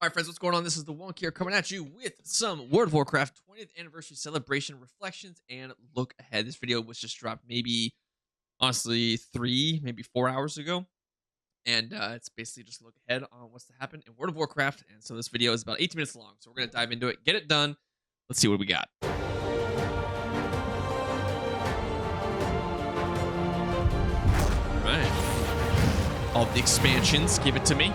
All right, friends, what's going on? This is the Thewunk here coming at you with some World of Warcraft 20th anniversary celebration reflections and look ahead. This video was just dropped maybe, honestly, 3, maybe 4 hours ago. And it's basically just a look ahead on what's to happen in World of Warcraft. And so this video is about 18 minutes long. So we're going to dive into it, get it done. Let's see what we got. All right. All the expansions, give it to me.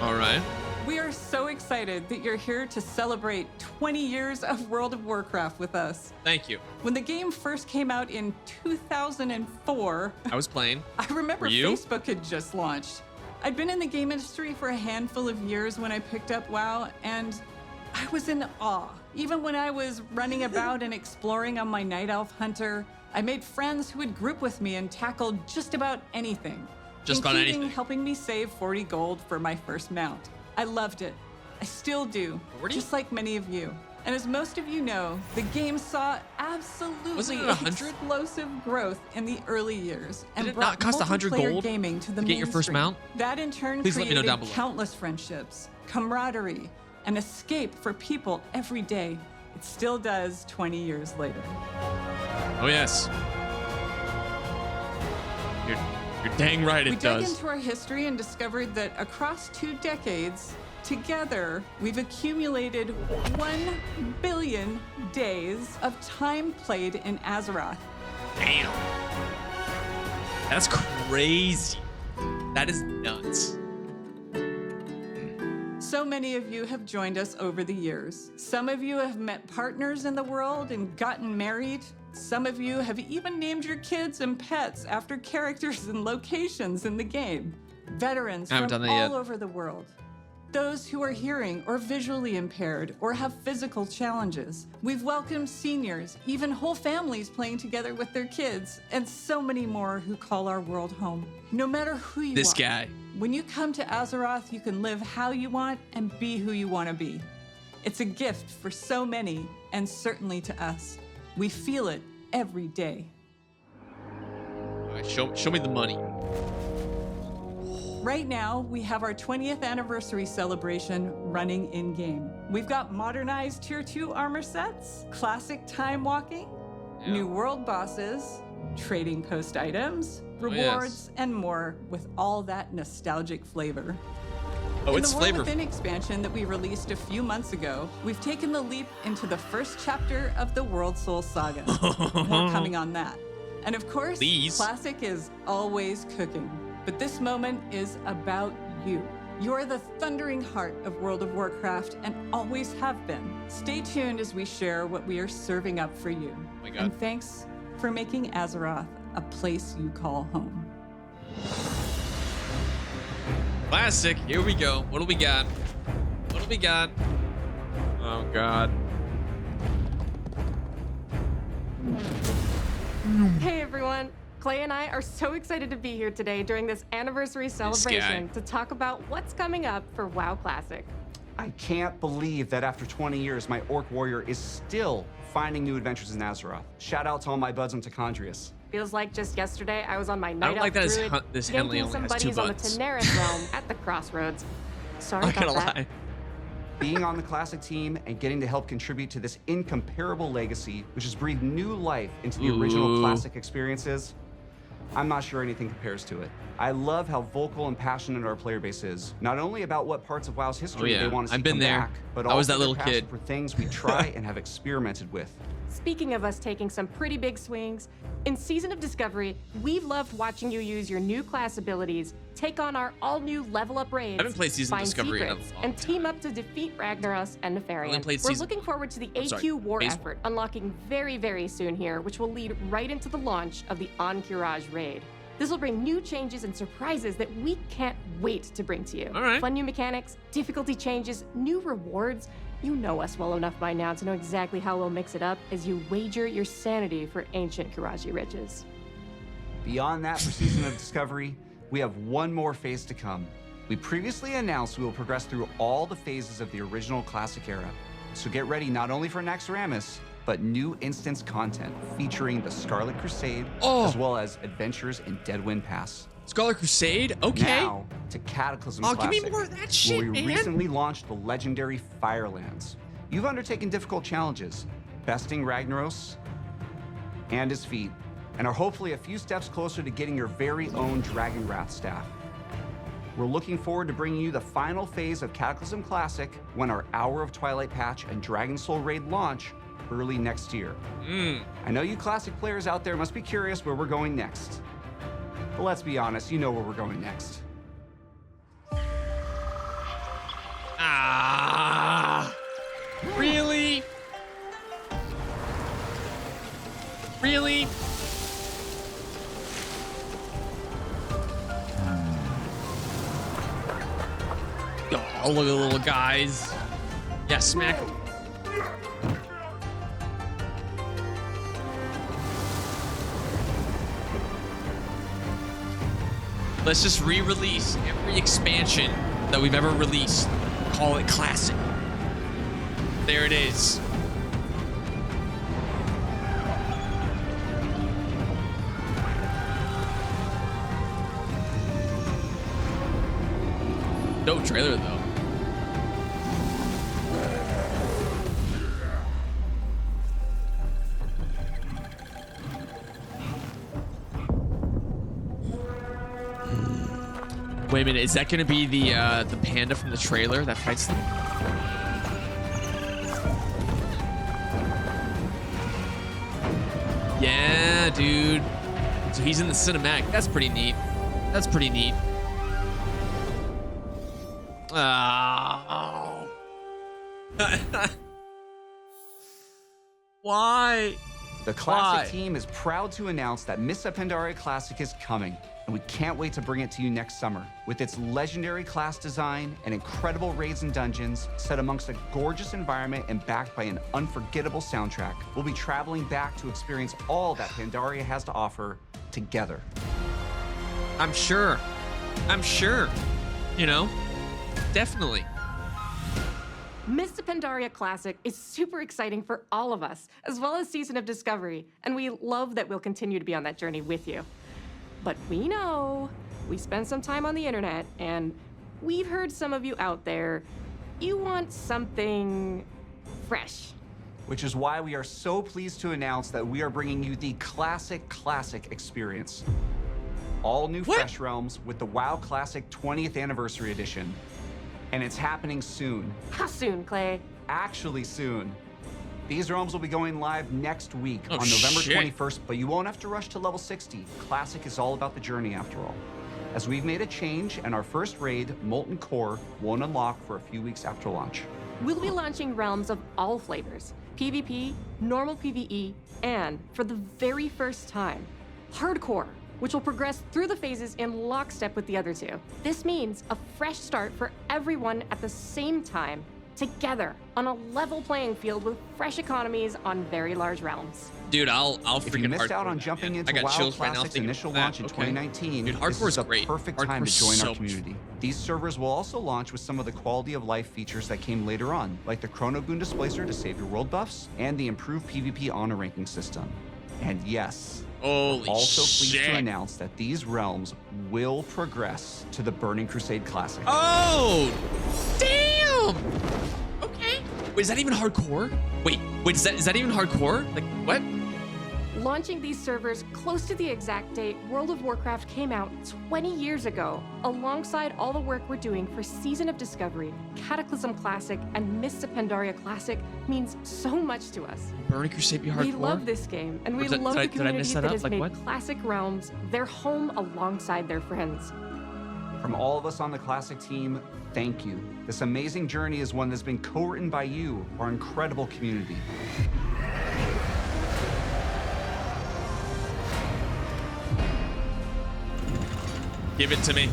All right. We are so excited that you're here to celebrate 20 years of World of Warcraft with us. Thank you. When the game first came out in 2004, I was playing. I remember Were you? Facebook had just launched. I'd been in the game industry for a handful of years when I picked up WoW, and I was in awe. Even when I was running about and exploring on my Night Elf Hunter, I made friends who would group with me and tackle just about anything. Just about including anything. helping me save 40 gold for my first mount. I loved it. I still do, 40? just like many of you. And as most of you know, the game saw absolutely Wasn't it 100? explosive growth in the early years and Did it brought not cost 100 multiplayer gold gaming to the to get your first mainstream. mount? That in turn Please let me know created down below. countless friendships, camaraderie, and escape for people every day. It still does 20 years later. Oh, yes. You're dang right it We dug does. into our history and discovered that across 2 decades, together, we've accumulated 1 billion days of time played in Azeroth. Damn. That's crazy. That is nuts. So many of you have joined us over the years. Some of you have met partners in the world and gotten married. Some of you have even named your kids and pets after characters and locations in the game. Veterans I haven't from done that all yet. over the world. Those who are hearing or visually impaired or have physical challenges. We've welcomed seniors, even whole families playing together with their kids, and so many more who call our world home. No matter who you This are, guy. when you come to Azeroth, you can live how you want and be who you want to be. It's a gift for so many, and certainly to us. We feel it every day. All right, show me the money. Right now, we have our 20th anniversary celebration running in-game. We've got modernized Tier 2 armor sets, classic time walking, Yeah. new world bosses, trading post items, Oh, rewards, yes. and more with all that nostalgic flavor. Oh, In it's the World flavorful. Within expansion that we released a few months ago, we've taken the leap into the first chapter of the World Soul Saga. More coming on that. And of course, Please. Classic is always cooking. But this moment is about you. You're the thundering heart of World of Warcraft and always have been. Stay tuned as we share what we are serving up for you. Oh my God. And thanks for making Azeroth a place you call home. Classic. Here we go. What do we got? What do we got? Oh, God. Hey everyone, Clay and I are so excited to be here today during this anniversary celebration to talk about what's coming up for WoW Classic. I can't believe that after 20 years, my Orc Warrior is still finding new adventures in Azeroth. Shout out to all my buds on Tacondrius. Feels like just yesterday I was on my don't Night like Elf that Druid, this Henley ganking only some has 2 buddies on the buttons. Teneris realm at the crossroads. Sorry I'm not about gonna that. lie. Being on the Classic team and getting to help contribute to this incomparable legacy, which has breathed new life into the original Ooh. Classic experiences, I'm not sure anything compares to it. I love how vocal and passionate our player base is, not only about what parts of WoW's history yeah. they want to see I've been come there. back, but I was also that their little passion kid. for things we try and have experimented with. Speaking of us taking some pretty big swings, in Season of Discovery, we've loved watching you use your new class abilities, take on our all-new level-up raids, I haven't played Season of find Discovery in a secrets, long and team up to defeat Ragnaros and only Nefarian. played We're season- looking forward to the I'm sorry, AQ war base- effort unlocking very, very soon here, which will lead right into the launch of the Encourage raid. This will bring new changes and surprises that we can't wait to bring to you. All right. Fun new mechanics, difficulty changes, new rewards. You know us well enough by now to know exactly how we'll mix it up as you wager your sanity for ancient Kiraji riches. Beyond that, for Season of Discovery, we have one more phase to come. We previously announced we will progress through all the phases of the original Classic era. So get ready not only for Naxxramas, but new instance content featuring the Scarlet Crusade, as well as adventures in Deadwind Pass. Scarlet Crusade? Okay. Now to Cataclysm Oh, Classic, give me more of that shit, where we man. recently launched the legendary Firelands. You've undertaken difficult challenges, besting Ragnaros and his feet, and are hopefully a few steps closer to getting your very own Dragonwrath staff. We're looking forward to bringing you the final phase of Cataclysm Classic when our Hour of Twilight patch and Dragon Soul raid launch early next year. I know you Classic players out there must be curious where we're going next. But let's be honest, you know where we're going next. Ah, really? Really? Oh, look at the little guys. Yeah, smack 'em. Let's just re-release every expansion that we've ever released. Call it classic. There it is. Dope trailer though. Wait a minute, is that gonna be the panda from the trailer that fights them? Yeah, dude. So he's in the cinematic. That's pretty neat. That's pretty neat. Oh. Why? The Classic team is proud to announce that Missa Pandaria Classic is coming, and we can't wait to bring it to you next summer. With its legendary class design and incredible raids and dungeons, set amongst a gorgeous environment and backed by an unforgettable soundtrack, we'll be traveling back to experience all that Pandaria has to offer together. I'm sure. I'm sure. You know? Definitely. Mr. Pandaria Classic is super exciting for all of us, as well as Season of Discovery, and we love that we'll continue to be on that journey with you. But we know, we spent some time on the internet, and we've heard some of you out there, you want something fresh. Which is why we are so pleased to announce that we are bringing you the Classic experience. All new Fresh Realms with the WoW Classic 20th Anniversary Edition. And it's happening soon. How soon, Clay? Actually soon. These realms will be going live next week on November shit. 21st, but you won't have to rush to level 60. Classic is all about the journey after all. As we've made a change, and our first raid, Molten Core, won't unlock for a few weeks after launch. We'll be launching realms of all flavors, PvP, normal PvE, and, for the very first time, Hardcore, which will progress through the phases in lockstep with the other two. This means a fresh start for everyone at the same time, together, on a level playing field with fresh economies on very large realms. Dude, I'll If freaking you missed out hardcore on that, jumping man. into I got WoW chills right now Classic's thinking initial about launch that. in Okay. 2019, Dude, this hardcore's is the great. perfect time to Hardcore's join so our much community. These servers will also launch with some of the quality of life features that came later on, like the Chrono Boon Displacer to save your world buffs, and the improved PvP honor ranking system. And yes, Holy also pleased shit. to announce that these realms will progress to the Burning Crusade Classic. Oh, damn. Okay. Wait, is that even hardcore? Wait, is that even hardcore? Like, what? Launching these servers close to the exact date World of Warcraft came out 20 years ago, alongside all the work we're doing for Season of Discovery, Cataclysm Classic, and Mists of Pandaria Classic, means so much to us. Burning Crusade be hardcore? We love this game, and we Did I- love did I- the did I community miss that that up? has Like, made what? Classic Realms their home alongside their friends. From all of us on the Classic team, thank you. This amazing journey is one that's been co-written by you, our incredible community. Give it to me.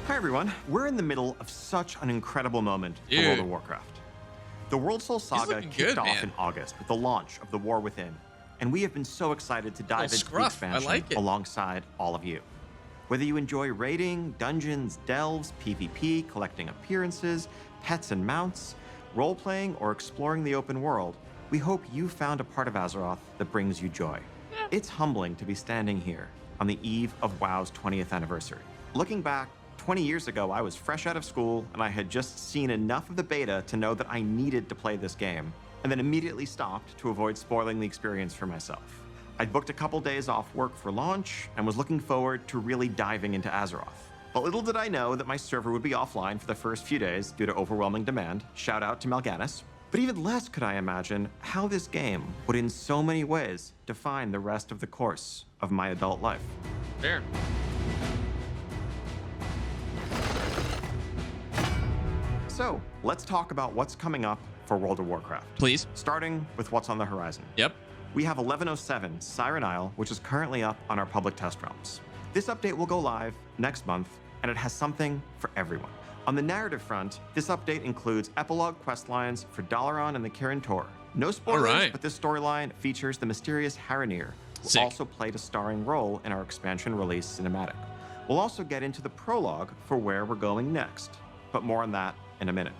Hi everyone, we're in the middle of such an incredible moment for World Dude. of Warcraft. The World Soul Saga looking kicked good, off man. in August with the launch of The War Within, and we have been so excited to dive into the scruff. I expansion like it. alongside all of you. Whether you enjoy raiding, dungeons, delves, PvP, collecting appearances, pets and mounts, role-playing, or exploring the open world, we hope you found a part of Azeroth that brings you joy. It's humbling to be standing here on the eve of WoW's 20th anniversary. Looking back, 20 years ago, I was fresh out of school, and I had just seen enough of the beta to know that I needed to play this game, and then immediately stopped to avoid spoiling the experience for myself. I'd booked a couple days off work for launch, and was looking forward to really diving into Azeroth. But little did I know that my server would be offline for the first few days due to overwhelming demand. Shout out to Mal'Ganis. But even less could I imagine how this game would in so many ways define the rest of the course of my adult life. Fair. So, let's talk about what's coming up for World of Warcraft. Please. Starting with what's on the horizon. Yep. We have 1107 Siren Isle, which is currently up on our public test realms. This update will go live next month, and it has something for everyone. On the narrative front, this update includes epilogue questlines for Dalaran and the Kirin Tor. No spoilers, Alright. but this storyline features the mysterious Haranir, who Sick. also played a starring role in our expansion release cinematic. We'll also get into the prologue for where we're going next, but more on that in a minute.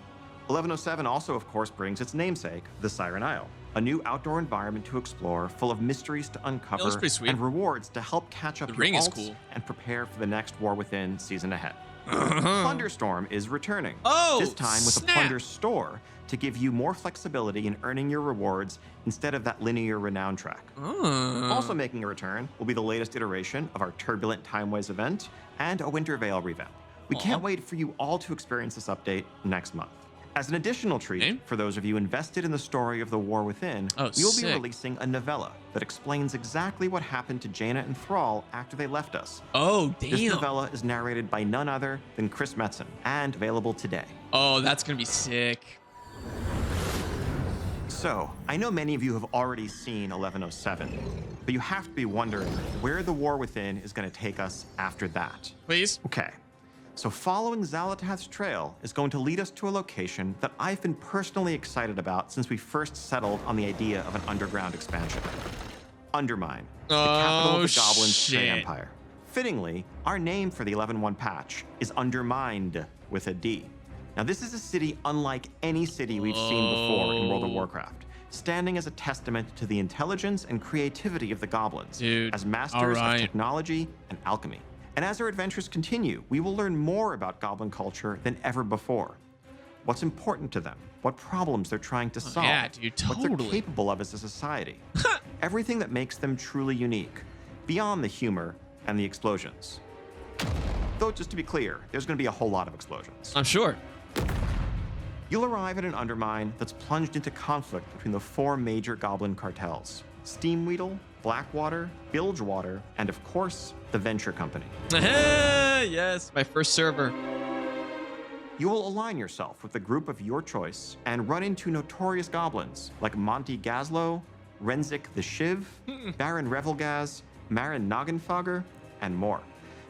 1107 also, of course, brings its namesake, the Siren Isle, a new outdoor environment to explore, full of mysteries to uncover pretty sweet. and rewards to help catch up The your ring is alts cool. and prepare for the next War Within season ahead. Thunderstorm is returning. Oh, this time with snap. a Plunder store to give you more flexibility in earning your rewards instead of that linear renown track. Also making a return will be the latest iteration of our Turbulent Timeways event and a Winter Veil revamp. We can't wait for you all to experience this update next month. As an additional treat, Okay. for those of you invested in the story of the War Within, Oh, we will be sick. releasing a novella that explains exactly what happened to Jaina and Thrall after they left us. Oh, This damn. novella is narrated by none other than Chris Metzen and available today. Oh, that's going to be sick. So, I know many of you have already seen 1107, but you have to be wondering where the War Within is going to take us after that. Please. Okay, so following Xal'atath's trail is going to lead us to a location that I've been personally excited about since we first settled on the idea of an underground expansion. Undermine, the capital of the Goblins' shit. Trade Empire. Fittingly, our name for the 11.1 patch is Undermined with a D. Now, this is a city unlike any city we've seen before in World of Warcraft, standing as a testament to the intelligence and creativity of the goblins Dude, as masters alright. of technology and alchemy. And as our adventures continue, we will learn more about goblin culture than ever before. What's important to them, what problems they're trying to solve, yeah, dude, what they're totally. capable of as a society. Everything that makes them truly unique, beyond the humor and the explosions. Though, just to be clear, there's going to be a whole lot of explosions. I'm sure. You'll arrive at an Undermine that's plunged into conflict between the four major goblin cartels: Steamweedle, Blackwater, Bilgewater, and of course, the Venture Company. Yes, my first server. You will align yourself with a group of your choice and run into notorious goblins like Monty Gazlo, Renzik the Shiv, Baron Revelgaz, Marin Noggenfogger, and more.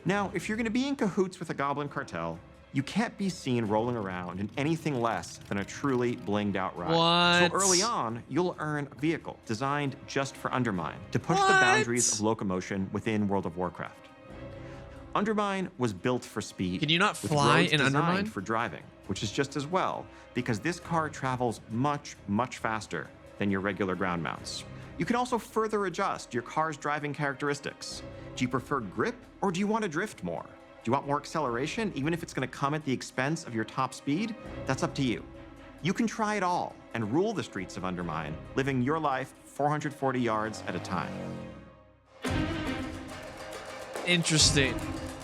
Now, if you're going to be in cahoots with a goblin cartel, you can't be seen rolling around in anything less than a truly blinged out ride. What? So early on, you'll earn a vehicle designed just for Undermine to push the What? boundaries of locomotion within World of Warcraft. Undermine was built for speed. Can you not with fly roads in designed Undermine? for driving, which is just as well, because this car travels much, much faster than your regular ground mounts. You can also further adjust your car's driving characteristics. Do you prefer grip, or do you want to drift more? Do you want more acceleration, even if it's going to come at the expense of your top speed? That's up to you. You can try it all and rule the streets of Undermine, living your life 440 yards at a time. Interesting.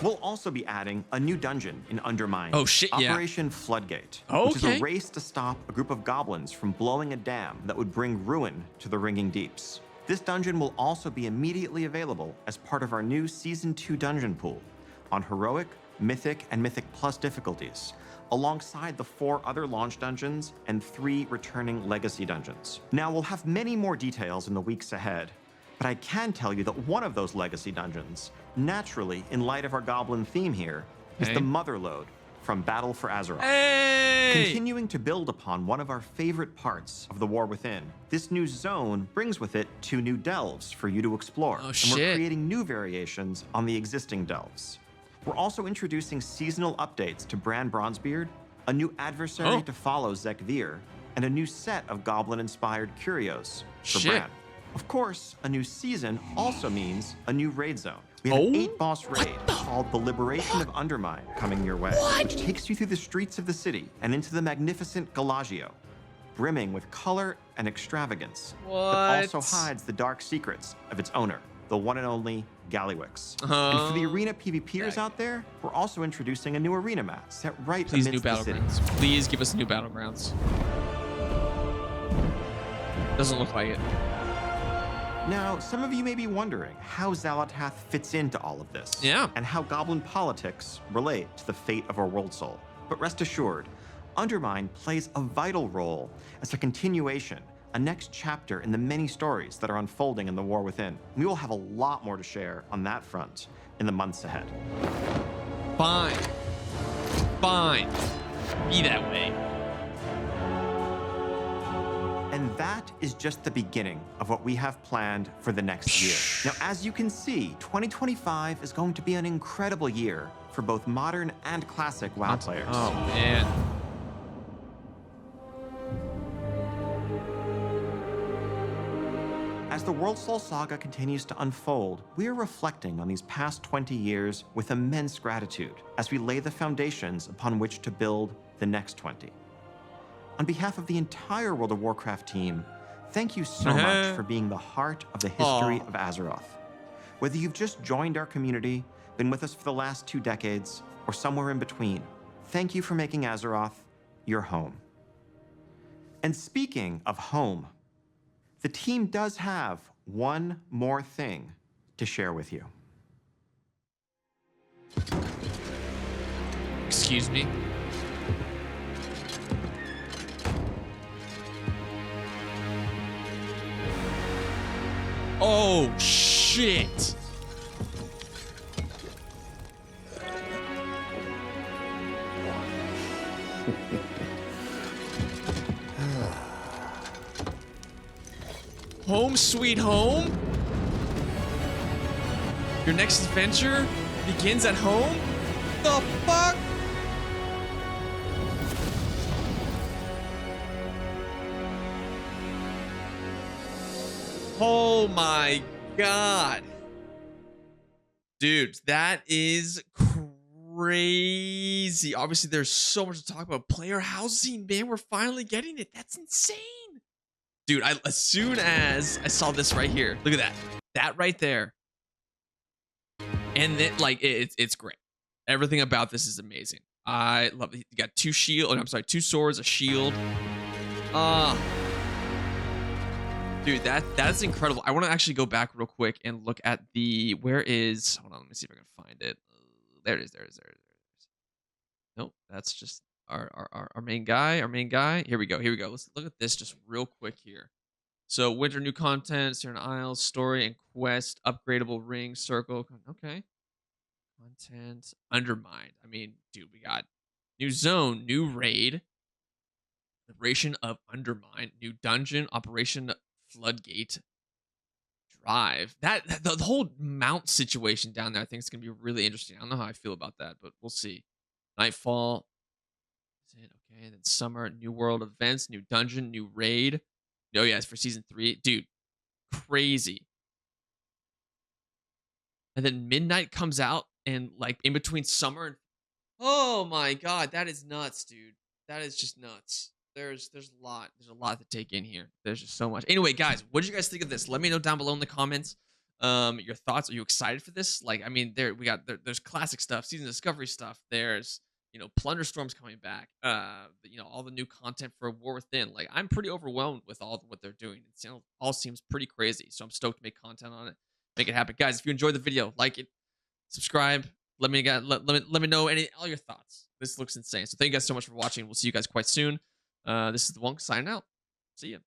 We'll also be adding a new dungeon in Undermine. Oh, shit, yeah. Operation Floodgate, which is Okay. a race to stop a group of goblins from blowing a dam that would bring ruin to the Ringing Deeps. This dungeon will also be immediately available as part of our new Season 2 dungeon pool on Heroic, Mythic, and Mythic Plus difficulties, alongside the 4 other launch dungeons and 3 returning legacy dungeons. Now, we'll have many more details in the weeks ahead, but I can tell you that one of those legacy dungeons, naturally, in light of our goblin theme here, is Okay. the Motherlode from Battle for Azeroth. Hey! Continuing to build upon one of our favorite parts of the War Within, this new zone brings with it 2 new delves for you to explore. Oh, and shit. we're creating new variations on the existing delves. We're also introducing seasonal updates to Bran Bronzebeard, a new adversary Oh. to follow Zek'Vir, and a new set of goblin-inspired curios for Shit. Bran. Of course, a new season also means a new raid zone. We have an 8-boss raid called the Liberation of Undermine coming your way, which takes you through the streets of the city and into the magnificent Galagio, brimming with color and extravagance, but also hides the dark secrets of its owner, the one and only Gallywix. And for the arena PvPers out there, we're also introducing a new arena map set right Please, amidst new the city. battlegrounds. Please give us new battlegrounds. Doesn't look like it. Now, some of you may be wondering how Xalatath fits into all of this. Yeah. And how goblin politics relate to the fate of our world soul. But rest assured, Undermine plays a vital role as a continuation, a next chapter in the many stories that are unfolding in the War Within. We will have a lot more to share on that front in the months ahead. Fine. Fine. Be that way. And that is just the beginning of what we have planned for the next year. Now, as you can see, 2025 is going to be an incredible year for both modern and classic WoW players. Oh, man. As the World Soul Saga continues to unfold, we are reflecting on these past 20 years with immense gratitude as we lay the foundations upon which to build the next 20. On behalf of the entire World of Warcraft team, thank you so much for being the heart of the history of Azeroth. Whether you've just joined our community, been with us for the last 2 decades, or somewhere in between, thank you for making Azeroth your home. And speaking of home, the team does have one more thing to share with you. Excuse me. Oh, shit. Home sweet home? Your next adventure begins at home? The fuck? Oh my god. Dude, that is crazy. Obviously, there's so much to talk about. Player housing, man. We're finally getting it. That's insane. Dude, as soon as I saw this right here, look at that. That right there. And then, like, it's great. Everything about this is amazing. I love it. You got 2 swords, a shield. Dude, that's incredible. I want to actually go back real quick and look at the, hold on, let me see if I can find it. There it is. Nope, that's just our main guy. Here we go. Let's look at this just real quick here. So winter new content, certain isles, story and quest, upgradable ring, circle. Okay. Content, undermined. I mean, dude, we got new zone, new raid, liberation of undermined, new dungeon, operation floodgate, drive. The whole mount situation down there, I think it's gonna be really interesting. I don't know how I feel about that, but we'll see. Nightfall. Is it okay? And then summer, new world events, new dungeon, new raid. Oh yeah, it's for season 3. Dude, crazy. And then midnight comes out, and like in between summer and oh my god, that is nuts, dude. That is just nuts. There's a lot to take in here. There's just so much. Anyway, guys, what did you guys think of this? Let me know down below in the comments. Your thoughts. Are you excited for this? Like, I mean, there's classic stuff, season discovery stuff. There's, you know, Plunder Storm's coming back. You know, all the new content for War Within. Like, I'm pretty overwhelmed with all what they're doing. It all seems pretty crazy. So I'm stoked to make content on it, make it happen, guys. If you enjoyed the video, like it, subscribe. Let me know all your thoughts. This looks insane. So thank you guys so much for watching. We'll see you guys quite soon. This is Thewunk signing out. See ya.